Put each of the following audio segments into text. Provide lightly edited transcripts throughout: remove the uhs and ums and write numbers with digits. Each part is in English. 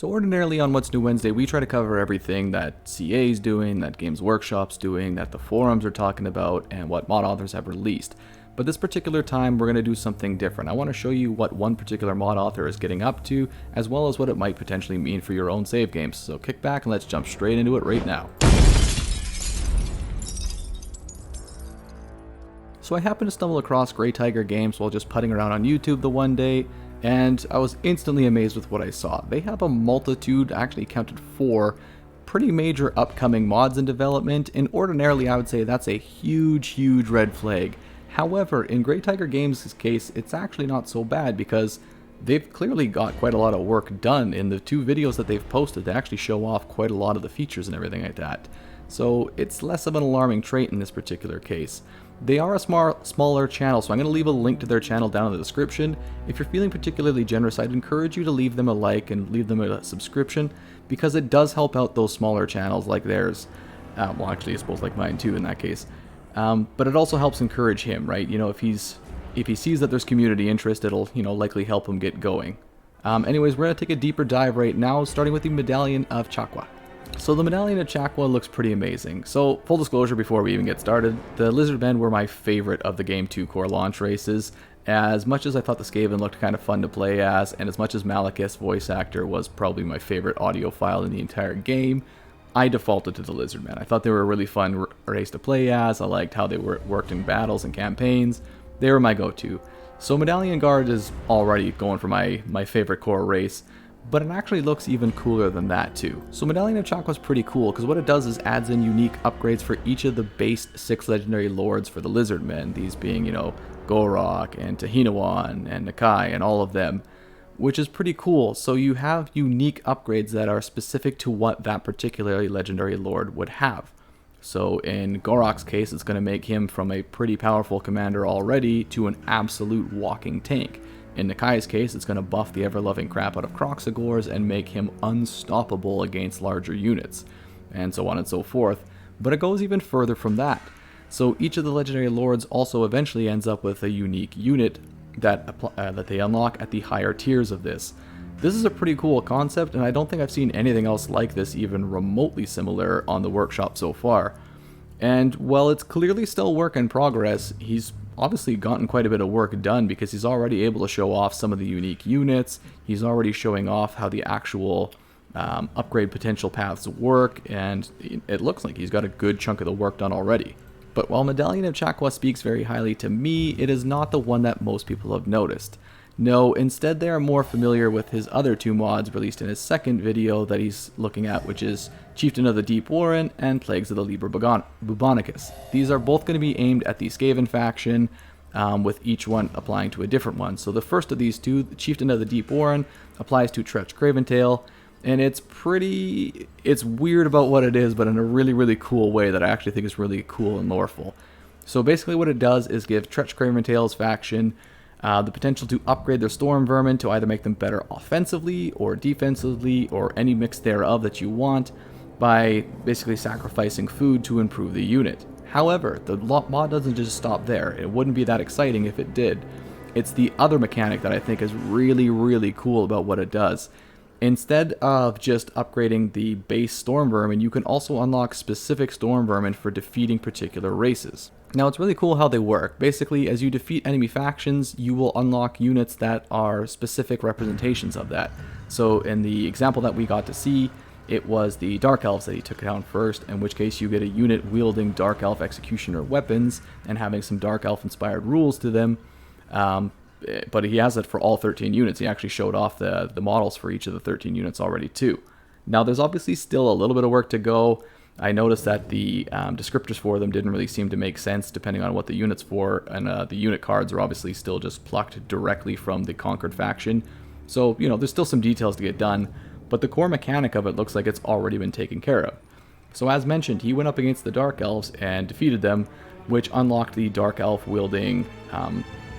So ordinarily on What's New Wednesday, we try to cover everything that CA's doing, that Games Workshop's doing, that the forums are talking about, and what mod authors have released. But this particular time, we're going to do something different. I want to show you what one particular mod author is getting up to, as well as what it might potentially mean for your own save games. So kick back and let's jump straight into it right now. So I happened to stumble across GreyTigerGame while just putting around on YouTube the one day, and I was instantly amazed with what I saw. They have a multitude, actually counted 4, pretty major upcoming mods in development, and ordinarily I would say that's a huge red flag. However, in GreyTigerGame's case, it's actually not so bad because they've clearly got quite a lot of work done. In the 2 videos that they've posted, they actually show off quite a lot of the features and everything like that. So it's less of an alarming trait in this particular case. They are a smaller channel, so I'm going to leave a link to their channel down in the description. If you're feeling particularly generous, I'd encourage you to leave them a like and leave them a subscription, because it does help out those smaller channels like theirs. Well, actually, I suppose like mine too in that case. But it also helps encourage him, right? You know, if he sees that there's community interest, it'll, likely help him get going. Anyways, we're going to take a deeper dive right now, starting with the Medallion of Chakwa. So the Medallion of Chakwa looks pretty amazing. So, full disclosure before we even get started, the Lizardmen were my favorite of the Game 2 core launch races. As much as I thought the Skaven looked kind of fun to play as, and as much as Malekith's voice actor was probably my favorite audiophile in the entire game, I defaulted to the Lizardmen. I thought they were a really fun race to play as. I liked how they worked in battles and campaigns. They were my go-to. So Medallion Guard is already going for my favorite core race, but it actually looks even cooler than that too. So Medallion of Chakwa is pretty cool because what it does is adds in unique upgrades for each of the base 6 legendary lords for the Lizardmen, these being, Gorok and Tahinawan and Nakai and all of them, which is pretty cool. So you have unique upgrades that are specific to what that particular legendary lord would have. So in Gorok's case, it's going to make him from a pretty powerful commander already to an absolute walking tank. In Nakai's case, it's going to buff the ever-loving crap out of Kroxigors and make him unstoppable against larger units, and so on and so forth. But it goes even further from that. So each of the legendary lords also eventually ends up with a unique unit that they unlock at the higher tiers of this. This is a pretty cool concept, and I don't think I've seen anything else like this even remotely similar on the workshop so far. And while it's clearly still work in progress, he's obviously gotten quite a bit of work done because he's already able to show off some of the unique units. He's already showing off how the actual upgrade potential paths work, and it looks like he's got a good chunk of the work done already. But while Medallion of Chakwa speaks very highly to me, it is not the one that most people have noticed. No, instead they are more familiar with his other 2 mods released in his second video that he's looking at, which is Chieftain of the Deep Warren and Plagues of the Liber Bubonicus. These are both going to be aimed at the Skaven faction, with each one applying to a different one. So the first of these 2, the Chieftain of the Deep Warren, applies to Tretch Craventail, and it's weird about what it is, but in a really cool way that I actually think is really cool and loreful. So basically what it does is give Tretch Craventail's faction the potential to upgrade their Storm Vermin to either make them better offensively or defensively or any mix thereof that you want by basically sacrificing food to improve the unit. However, the mod doesn't just stop there. It wouldn't be that exciting if it did. It's the other mechanic that I think is really cool about what it does. Instead of just upgrading the base Storm Vermin, you can also unlock specific Storm Vermin for defeating particular races. Now, it's really cool how they work. Basically, as you defeat enemy factions, you will unlock units that are specific representations of that. So in the example that we got to see, it was the Dark Elves that he took down first, in which case you get a unit wielding Dark Elf Executioner weapons and having some Dark Elf inspired rules to them. But he has it for all 13 units. He actually showed off the models for each of the 13 units already too. Now there's obviously still a little bit of work to go. I noticed that the descriptors for them didn't really seem to make sense depending on what the unit's for, and the unit cards are obviously still just plucked directly from the conquered faction. So, there's still some details to get done, but the core mechanic of it looks like it's already been taken care of. So as mentioned, he went up against the Dark Elves and defeated them, which unlocked the Dark Elf wielding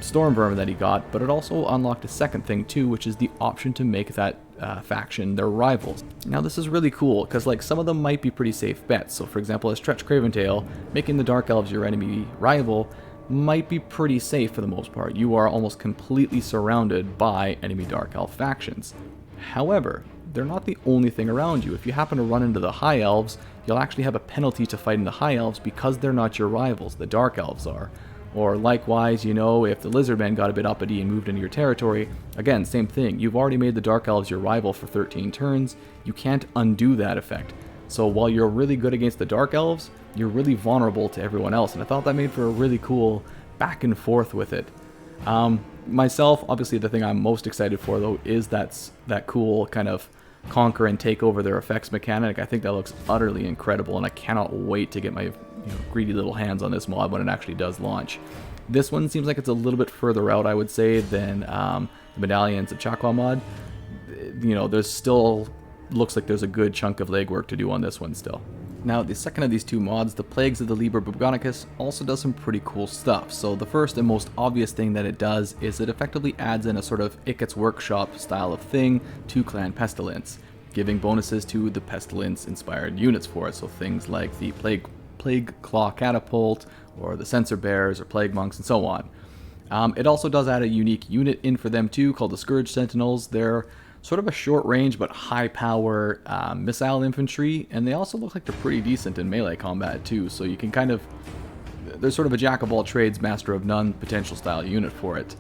Storm Vermin that he got, but it also unlocked a second thing too, which is the option to make that faction their rivals. Now this is really cool, because some of them might be pretty safe bets. So for example, as Tretch Craventail, making the Dark Elves your enemy rival might be pretty safe for the most part. You are almost completely surrounded by enemy Dark Elf factions. However, they're not the only thing around you. If you happen to run into the High Elves, you'll actually have a penalty to fighting the High Elves because they're not your rivals, the Dark Elves are. Or likewise, you know, if the Lizardmen got a bit uppity and moved into your territory, again, same thing. You've already made the Dark Elves your rival for 13 turns. You can't undo that effect. So while you're really good against the Dark Elves, you're really vulnerable to everyone else. And I thought that made for a really cool back and forth with it. Myself, obviously the thing I'm most excited for though is that cool kind of conquer and take over their effects mechanic. I think that looks utterly incredible, and I cannot wait to get my greedy little hands on this mod when it actually does launch. This one seems like it's a little bit further out, I would say, than the Medallions of Chakwa mod. You know, there's still looks like there's a good chunk of legwork to do on this one still. Now, the second of these two mods, the Plagues of the Liberator, also does some pretty cool stuff. So the first and most obvious thing that it does is it effectively adds in a sort of Ickett's Workshop style of thing to Clan Pestilence, giving bonuses to the Pestilence-inspired units for it. So things like the Plague Claw Catapult, or the Censor Bears, or Plague Monks, and so on. It also does add a unique unit in for them too, called the Scourge Sentinels. They're sort of a short range but high power missile infantry, and they also look like they're pretty decent in melee combat too, so you can kind of, there's sort of a jack of all trades, master of none potential style unit for it.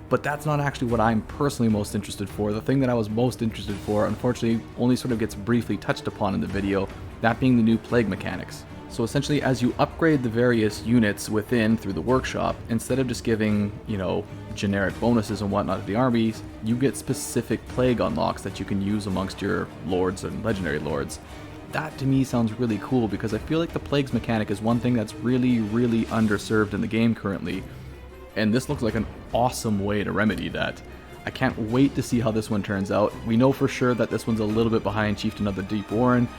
But that's not actually what I'm personally most interested for. The thing that I was most interested for, unfortunately, only sort of gets briefly touched upon in the video, that being the new plague mechanics. So essentially, as you upgrade the various units within through the workshop, instead of just giving, you know, generic bonuses and whatnot to the armies, you get specific plague unlocks that you can use amongst your lords and legendary lords. That to me sounds really cool, because I feel like the plagues mechanic is one thing that's really, really underserved in the game currently, and this looks like an awesome way to remedy that. I can't wait to see how this one turns out. We know for sure that this one's a little bit behind Chieftain of the Deep Warren.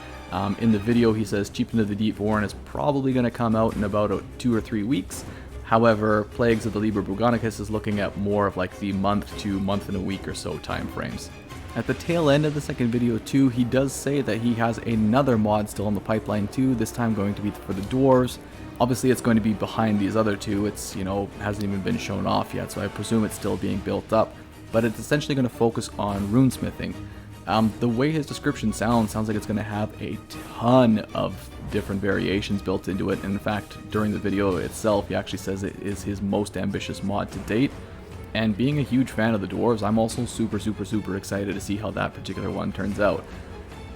In the video he says Chieftain of the Deep Warren is probably going to come out in about 2 or 3 weeks. However, Plagues of the Liberator is looking at more of like the month to month and a week or so time frames. At the tail end of the second video too, he does say that he has another mod still in the pipeline too, this time going to be for the dwarves. Obviously it's going to be behind these other two, it's, you know, hasn't even been shown off yet, so I presume it's still being built up. But it's essentially going to focus on runesmithing. The way his description sounds like it's going to have a ton of different variations built into it. And in fact, during the video itself, he actually says it is his most ambitious mod to date. And being a huge fan of the dwarves, I'm also super excited to see how that particular one turns out.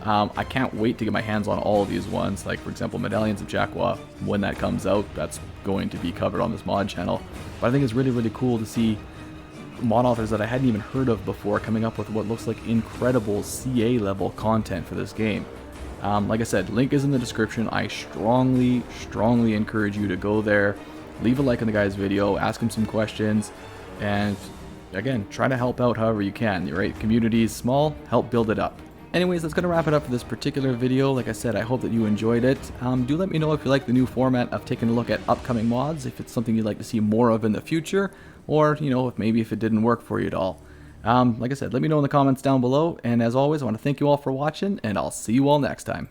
I can't wait to get my hands on all of these ones, like for example Medallions of Chakwa. When that comes out, that's going to be covered on this mod channel. But I think it's really cool to see mod authors that I hadn't even heard of before coming up with what looks like incredible CA level content for this game. Like I said, link is in the description. I strongly encourage you to go there, leave a like on the guy's video, ask him some questions, and again, try to help out however you can. Right? Community is small, help build it up. Anyways, that's going to wrap it up for this particular video. Like I said, I hope that you enjoyed it. Do let me know if you like the new format of taking a look at upcoming mods, if it's something you'd like to see more of in the future, or, you know, if it didn't work for you at all. Like I said, let me know in the comments down below, and as always, I want to thank you all for watching, and I'll see you all next time.